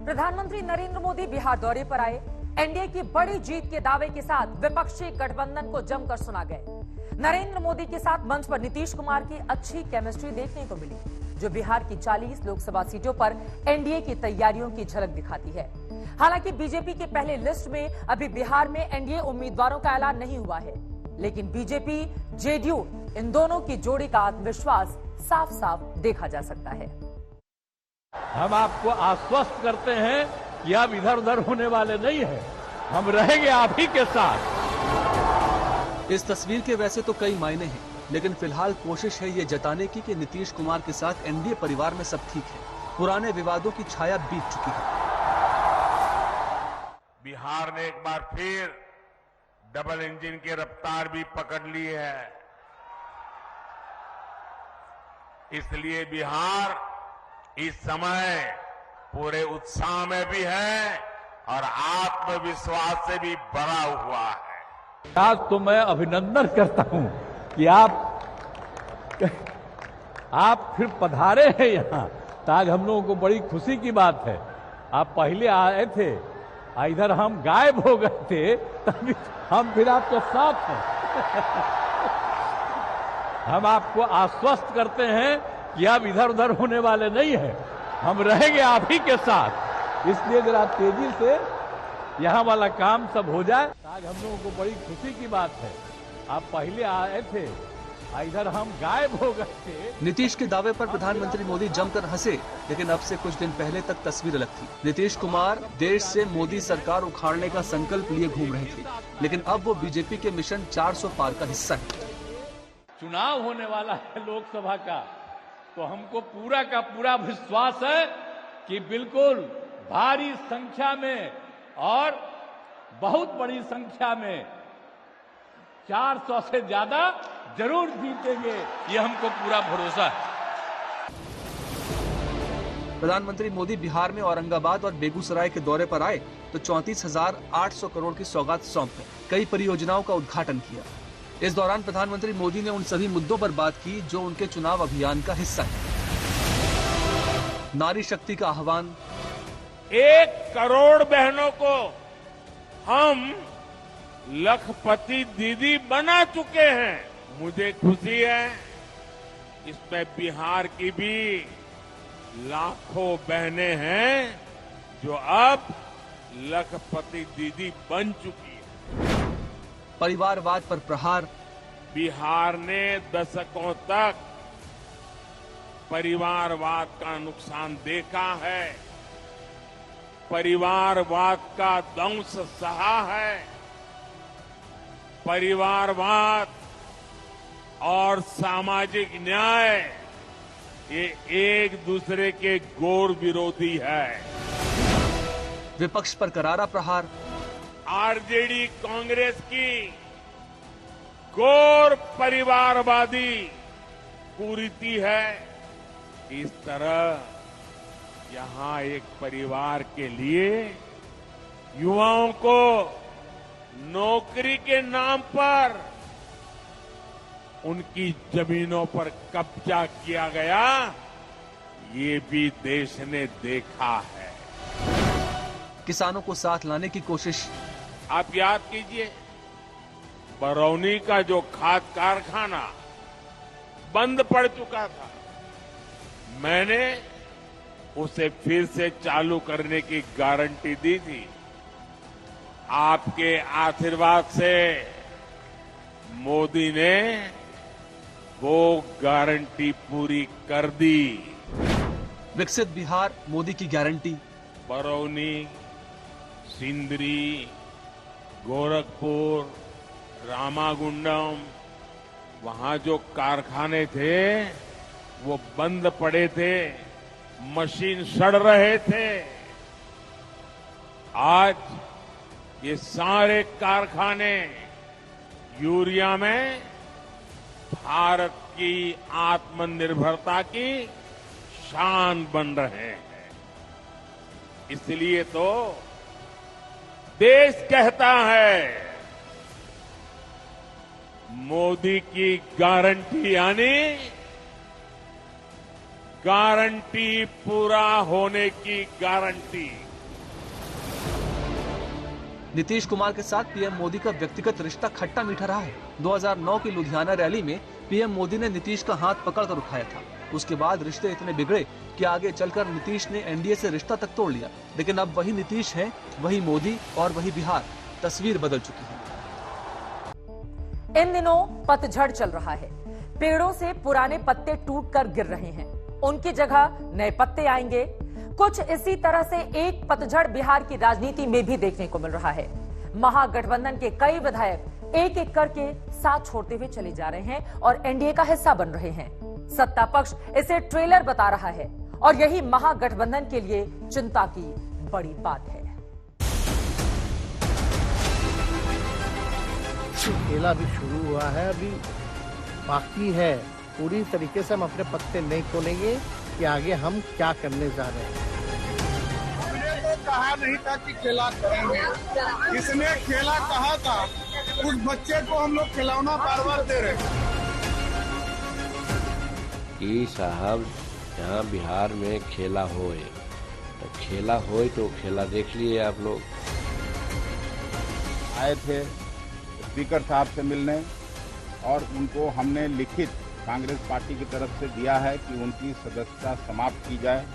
प्रधानमंत्री नरेंद्र मोदी बिहार दौरे पर आए। एनडीए की बड़ी जीत के दावे के साथ विपक्षी गठबंधन को जमकर सुना गए। नरेंद्र मोदी के साथ मंच पर नीतीश कुमार की अच्छी केमिस्ट्री देखने को मिली, जो बिहार की 40 लोकसभा सीटों पर एनडीए की तैयारियों की झलक दिखाती है। हालांकि बीजेपी के पहले लिस्ट में अभी बिहार में एनडीए उम्मीदवारों का ऐलान नहीं हुआ है, लेकिन बीजेपी जेडीयू इन दोनों की जोड़ी का आत्मविश्वास साफ साफ देखा जा सकता है। हम आपको आश्वस्त करते हैं कि आप इधर उधर होने वाले नहीं हैं, हम रहेंगे आप ही के साथ। इस तस्वीर के वैसे तो कई मायने हैं, लेकिन फिलहाल कोशिश है ये जताने की कि नीतीश कुमार के साथ एनडीए परिवार में सब ठीक है। पुराने विवादों की छाया बीत चुकी है। बिहार ने एक बार फिर डबल इंजन की रफ्तार भी पकड़ ली है, इसलिए बिहार इस समय पूरे उत्साह में भी है और आत्मविश्वास से भी भरा हुआ है। आज तो मैं अभिनंदन करता हूं कि आप फिर पधारे हैं यहाँ, तो आज हम लोगों को बड़ी खुशी की बात है। आप पहले आए थे, इधर हम गायब हो गए थे, तभी हम फिर आपके साथ हैं। हम आपको आश्वस्त करते हैं कि आप इधर उधर होने वाले नहीं हैं, हम रहेंगे आप ही के साथ। इसलिए जरा तेजी से यहाँ वाला काम सब हो जाए। आज हम लोगों को बड़ी खुशी की बात है। आप पहले आए थे, इधर हम गायब हो गए थे। नीतीश के दावे पर प्रधानमंत्री मोदी जमकर हंसे, लेकिन अब से कुछ दिन पहले तक तस्वीर अलग थी। नीतीश कुमार देश से मोदी सरकार उखाड़ने का संकल्प लिए घूम रहे थे, लेकिन अब वो बीजेपी के मिशन 400 पार का हिस्सा है। चुनाव होने वाला है लोकसभा का, तो हमको पूरा का पूरा विश्वास है कि बिल्कुल भारी संख्या में और बहुत बड़ी संख्या में 400 से ज्यादा जरूर जीतेंगे, ये हमको पूरा भरोसा है। प्रधानमंत्री मोदी बिहार में औरंगाबाद और बेगूसराय के दौरे पर आए तो 34,800 करोड़ की सौगात सौंपे, कई परियोजनाओं का उद्घाटन किया। इस दौरान प्रधानमंत्री मोदी ने उन सभी मुद्दों पर बात की जो उनके चुनाव अभियान का हिस्सा है। नारी शक्ति का आह्वान, 1 करोड़ बहनों को हम लखपति दीदी बना चुके हैं। मुझे खुशी है इसमें बिहार की भी लाखों बहनें हैं जो अब लखपति दीदी बन चुकी है। परिवारवाद पर प्रहार, बिहार ने दशकों तक परिवारवाद का नुकसान देखा है, परिवारवाद का दंश सहा है। परिवारवाद और सामाजिक न्याय ये एक दूसरे के घोर विरोधी है। विपक्ष पर करारा प्रहार, आरजेडी कांग्रेस की घोर परिवारवादी कुरीति है। इस तरह यहां एक परिवार के लिए युवाओं को नौकरी के नाम पर उनकी जमीनों पर कब्जा किया गया, ये भी देश ने देखा है। किसानों को साथ लाने की कोशिश, आप याद कीजिए, बरौनी का जो खाद कारखाना बंद पड़ चुका था, मैंने उसे फिर से चालू करने की गारंटी दी थी। आपके आशीर्वाद से मोदी ने वो गारंटी पूरी कर दी। विकसित बिहार मोदी की गारंटी, बरौनी, सिंदरी, गोरखपुर, रामागुंडम, वहां जो कारखाने थे वो बंद पड़े थे, मशीन सड़ रहे थे। आज ये सारे कारखाने यूरिया में भारत की आत्मनिर्भरता की शान बन रहे हैं। इसलिए तो देश कहता है मोदी की गारंटी यानी गारंटी पूरा होने की गारंटी। नीतीश कुमार के साथ पीएम मोदी का व्यक्तिगत रिश्ता खट्टा मीठा रहा है। 2009 की लुधियाना रैली में पीएम मोदी ने नीतीश का हाथ पकड़कर उठाया था। उसके बाद रिश्ते इतने बिगड़े कि आगे चलकर नीतीश ने एनडीए से रिश्ता तक तोड़ लिया। लेकिन अब वही नीतीश है, वही मोदी और वही बिहार। तस्वीर बदल चुकी है। इन दिनों पतझड़ चल रहा है। पेड़ों से पुराने पत्ते टूटकर गिर रहे हैं, उनकी जगह नए पत्ते आएंगे। कुछ इसी तरह से एक पतझड़ बिहार की राजनीति में भी देखने को मिल रहा है। महागठबंधन के कई विधायक एक एक करके साथ छोड़ते हुए चले जा रहे हैं और एनडीए का हिस्सा बन रहे हैं। सत्ता पक्ष इसे ट्रेलर बता रहा है और यही महागठबंधन के लिए चिंता की बड़ी बात है। खेला भी शुरू हुआ है, अभी बाकी है। पूरी तरीके से हम अपने पत्ते नहीं खोलेंगे कि आगे हम क्या करने जा रहे हैं। हमने तो कहा नहीं था कि खेला करेंगे, इसने खेला कहा था। उस बच्चे को हम लोग खिलौना बार बार दे रहे हैं कि साहब यहाँ बिहार में खेला होए, तो खेला होए तो खेला देख लिए आप लोग। आए थे स्पीकर साहब से मिलने और उनको हमने लिखित कांग्रेस पार्टी की तरफ से दिया है कि उनकी सदस्यता समाप्त की जाए।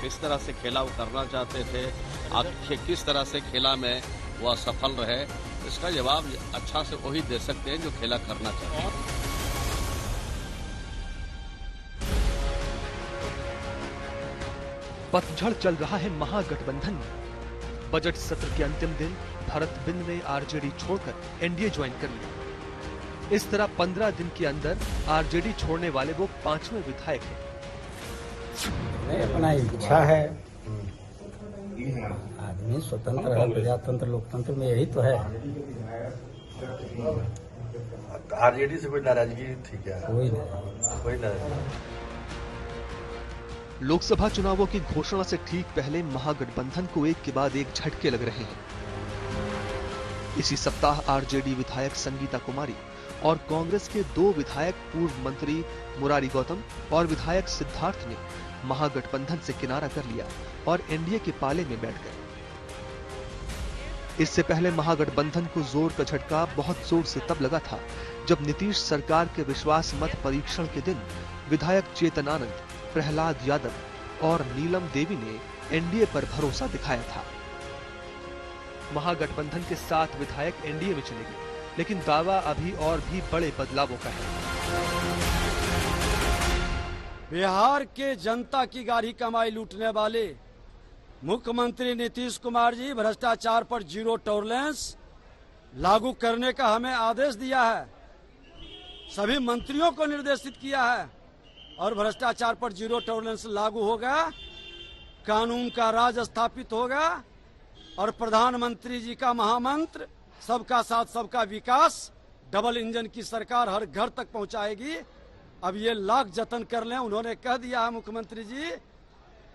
किस तरह से खेला वो करना चाहते थे, आखिर किस तरह से खेला में वो असफल रहे, इसका जवाब अच्छा से वही दे सकते हैं जो खेला करना चाहते हैं। पतझड़ चल रहा है महागठबंधन में। बजट सत्र के अंतिम दिन भरत बिंद ने आरजेडी छोड़कर एनडीए ज्वाइन कर लिया। इस तरह 15 दिन के अंदर आरजेडी छोड़ने वाले वो 5वें विधायक हैं। अपना इच्छा है, आदमी स्वतंत्र है, प्रजातंत्र लोकतंत्र में यही तो है। आरजेडी से कोई नाराजगी थी क्या? कोई नहीं। लोकसभा चुनावों की घोषणा से ठीक पहले महागठबंधन को एक के बाद एक झटके लग रहे हैं। इसी सप्ताह आरजेडी विधायक संगीता कुमारी और कांग्रेस के 2 विधायक पूर्व मंत्री मुरारी गौतम और विधायक सिद्धार्थ ने महागठबंधन से किनारा कर लिया और एनडीए के पाले में बैठ गए। इससे पहले महागठबंधन को जोर का झटका बहुत जोर से तब लगा था जब नीतीश सरकार के विश्वास मत परीक्षण के दिन विधायक चेतन आनंद, प्रहलाद यादव और नीलम देवी ने एनडीए पर भरोसा दिखाया था। महागठबंधन के 7 विधायक एनडीए में चले गए, लेकिन दावा अभी और भी बड़े बदलावों का है। बिहार के जनता की गाढ़ी कमाई लूटने वाले मुख्यमंत्री नीतीश कुमार जी भ्रष्टाचार पर जीरो टॉलरेंस लागू करने का हमें आदेश दिया है, सभी मंत्रियों को निर्देशित किया है और भ्रष्टाचार पर जीरो टॉलरेंस लागू होगा, कानून का राज स्थापित होगा और प्रधानमंत्री जी का महामंत्र सबका साथ सबका विकास डबल इंजन की सरकार हर घर तक पहुंचाएगी। अब ये लाख जतन कर लें, उन्होंने कह दिया है मुख्यमंत्री जी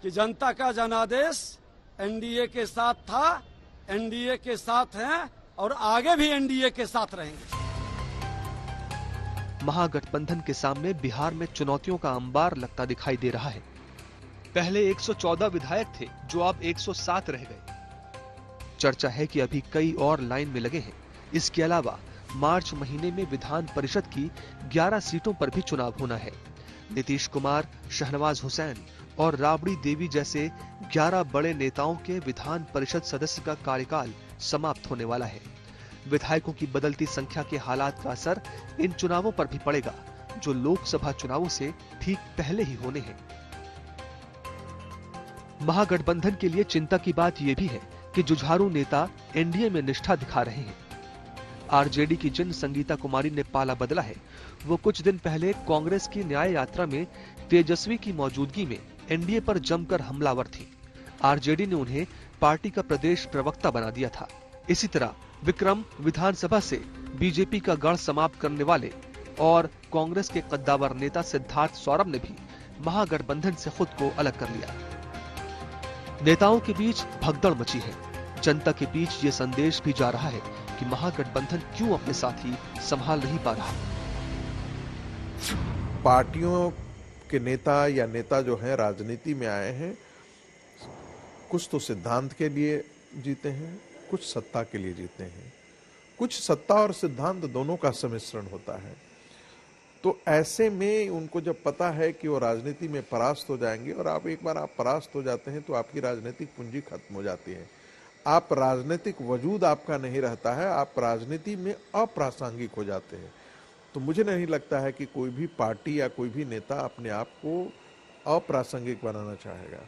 कि जनता का जनादेश एनडीए के साथ था, एनडीए के साथ हैं और आगे भी एनडीए के साथ रहेंगे। महागठबंधन के सामने बिहार में चुनौतियों का अंबार लगता दिखाई दे रहा है। पहले 114 विधायक थे जो अब 107 रह गए। चर्चा है कि अभी कई और लाइन में लगे हैं। इसके अलावा मार्च महीने में विधान परिषद की 11 सीटों पर भी चुनाव होना है। नीतीश कुमार, शहनवाज हुसैन और राबड़ी देवी जैसे 11 बड़े नेताओं के विधान परिषद सदस्य का कार्यकाल समाप्त होने वाला है। विधायकों की बदलती संख्या के हालात का असर इन चुनावों पर भी पड़ेगा, जो लोकसभा चुनावों से ठीक पहले ही होने हैं। महागठबंधन के लिए चिंता की बात यह भी है कि जुझारू नेता एनडीए में निष्ठा दिखा रहे हैं। आरजेडी की जिन संगीता कुमारी ने पाला बदला है, वो कुछ दिन पहले कांग्रेस की न्याय यात्रा में तेजस्वी की मौजूदगी में एनडीए पर जमकर हमलावर थी। आरजेडी ने उन्हें पार्टी का प्रदेश प्रवक्ता बना दिया था। इसी तरह विक्रम विधानसभा से बीजेपी का गढ़ समाप्त करने वाले और कांग्रेस के कद्दावर नेता सिद्धार्थ सौरभ ने भी महागठबंधन से खुद को अलग कर लिया। नेताओं के बीच भगदड़ मची है। जनता के बीच ये संदेश भी जा रहा है कि महागठबंधन क्यों अपने साथी संभाल नहीं पा रहा। पार्टियों के नेता या नेता जो हैं राजनीति में आए हैं, कुछ तो सिद्धांत के लिए जीते हैं, कुछ सत्ता के लिए जीते हैं, कुछ सत्ता और सिद्धांत दोनों का सम्मिश्रण होता है। तो ऐसे में उनको जब पता है कि वो राजनीति में परास्त हो जाएंगे, और आप एक बार आप परास्त हो जाते हैं तो आपकी राजनीतिक पूंजी खत्म हो जाती है, आप राजनीतिक वजूद आपका नहीं रहता है, आप राजनीति में अप्रासंगिक हो जाते हैं। तो मुझे नहीं लगता है कि कोई भी पार्टी या कोई भी नेता अपने आप को अप्रासंगिक बनाना चाहेगा।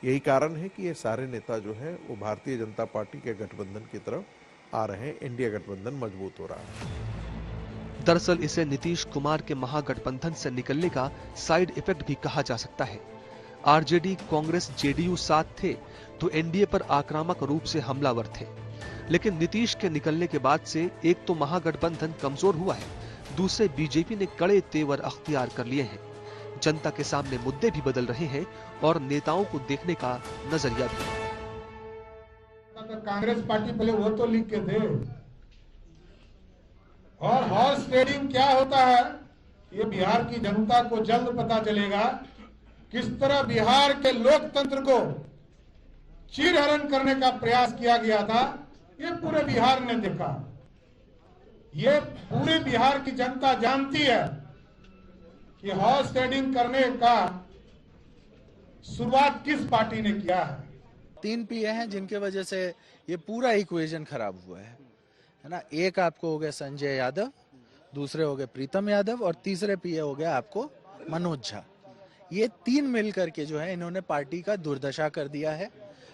यही कारण है कि ये सारे नेता जो हैं वो भारतीय जनता पार्टी के गठबंधन की तरफ आ रहे हैं, इंडिया गठबंधन मजबूत हो रहा है। दरअसल इसे नीतीश कुमार के महागठबंधन से निकलने का साइड इफेक्ट भी कहा जा सकता है। आरजेडी, कांग्रेस, जेडीयू साथ थे तो एनडीए पर आक्रामक रूप से हमलावर थे, लेकिन नीतीश के निकलने के बाद से एक तो महागठबंधन कमजोर हुआ है, दूसरे बीजेपी ने कड़े तेवर अख्तियार कर लिए हैं। जनता के सामने मुद्दे भी बदल रहे हैं और नेताओं को देखने का नजरिया भी। कांग्रेस पार्टी पहले वो तो लिख के दे, और हॉर्स ट्रेडिंग क्या होता है ये बिहार की जनता को जल्द पता चलेगा। किस तरह बिहार के लोकतंत्र को चीरहरण करने का प्रयास किया गया था, ये पूरे बिहार ने देखा। ये पूरे बिहार की जनता जानती है कि हॉर्स ट्रेडिंग करने का शुरुआत किस पार्टी ने किया है। 3 पीए हैं जिनके वजह से ये पूरा इक्वेशन खराब हुआ है ना। एक आपको हो गया संजय यादव, दूसरे हो गए प्रीतम यादव, और तीसरे पीए हो गया आपको मनोज झा। ये 3 मिलकर के जो है इन्होंने पार्टी का दुर्दशा कर दिया है,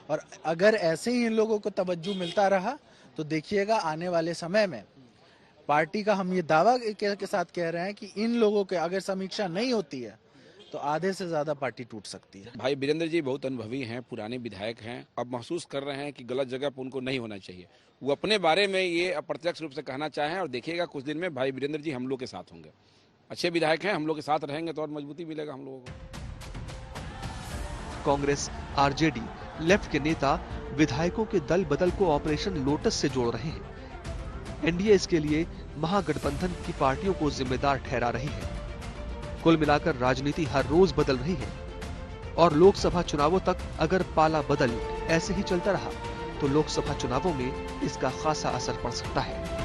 और अगर ऐसे ही इन लोगों को तवज्जो मिलता रहा तो देखिएगा आने वाले समय में पार्टी का, हम ये दावा के साथ कह रहे हैं कि इन लोगों के अगर समीक्षा नहीं होती है तो आधे से ज्यादा पार्टी टूट सकती है। भाई वीरेंद्र जी बहुत अनुभवी हैं, पुराने विधायक हैं, अब महसूस कर रहे हैं कि गलत जगह पर उनको नहीं होना चाहिए। वो अपने बारे में ये अप्रत्यक्ष रूप से कहना चाहें, और देखिएगा कुछ दिन में भाई वीरेंद्र जी हम लोग के साथ होंगे। अच्छे विधायक हैं, हम लोग के साथ रहेंगे तो और मजबूती मिलेगा हम लोगों को। कांग्रेस, आरजेडी, लेफ्ट के नेता विधायकों के दल बदल को ऑपरेशन लोटस से जोड़ रहे हैं। एनडीए इसके लिए महागठबंधन की पार्टियों को जिम्मेदार ठहरा रही है। कुल मिलाकर राजनीति हर रोज बदल रही है, और लोकसभा चुनावों तक अगर पाला बदल ऐसे ही चलता रहा तो लोकसभा चुनावों में इसका खासा असर पड़ सकता है।